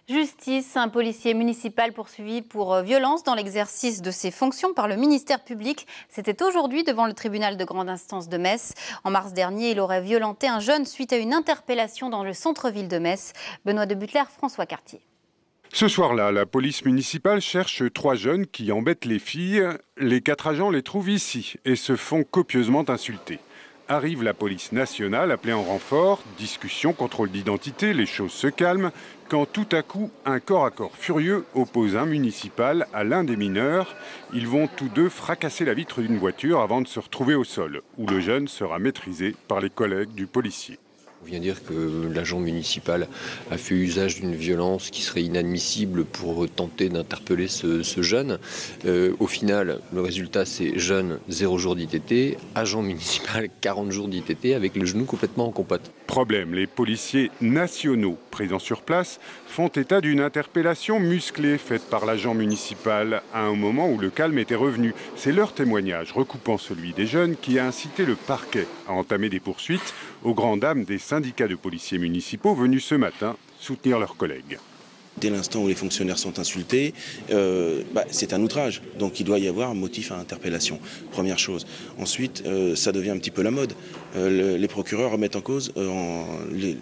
Justice, un policier municipal poursuivi pour violence dans l'exercice de ses fonctions par le ministère public. C'était aujourd'hui devant le tribunal de grande instance de Metz. En mars dernier, il aurait violenté un jeune suite à une interpellation dans le centre-ville de Metz. Benoît de Butler, François Cartier. Ce soir-là, la police municipale cherche 3 jeunes qui embêtent les filles. Les 4 agents les trouvent ici et se font copieusement insulter. Arrive la police nationale appelée en renfort, discussion, contrôle d'identité, les choses se calment, quand tout à coup, un corps à corps furieux oppose un municipal à l'un des mineurs. Ils vont tous deux fracasser la vitre d'une voiture avant de se retrouver au sol, où le jeune sera maîtrisé par les collègues du policier. On vient dire que l'agent municipal a fait usage d'une violence qui serait inadmissible pour tenter d'interpeller ce jeune. Au final, le résultat, c'est jeune, 0 jour d'ITT, agent municipal, 40 jours d'ITT, avec le genou complètement en compote. Problème, les policiers nationaux présents sur place font état d'une interpellation musclée faite par l'agent municipal à un moment où le calme était revenu. C'est leur témoignage, recoupant celui des jeunes, qui a incité le parquet à entamer des poursuites aux grandes dames des syndicats de policiers municipaux venus ce matin soutenir leurs collègues. Dès l'instant où les fonctionnaires sont insultés, c'est un outrage. Donc il doit y avoir un motif à interpellation. Première chose. Ensuite, ça devient un petit peu la mode. Les procureurs remettent en cause le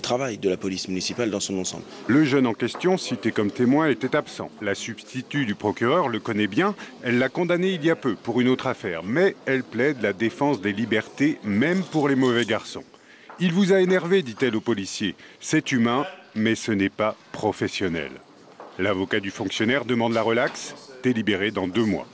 travail de la police municipale dans son ensemble. Le jeune en question, cité comme témoin, était absent. La substitut du procureur le connaît bien. Elle l'a condamné il y a peu pour une autre affaire. Mais elle plaide la défense des libertés, même pour les mauvais garçons. Il vous a énervé, dit-elle au policier. C'est humain, mais ce n'est pas professionnel. L'avocat du fonctionnaire demande la relaxe, délibérée dans 2 mois.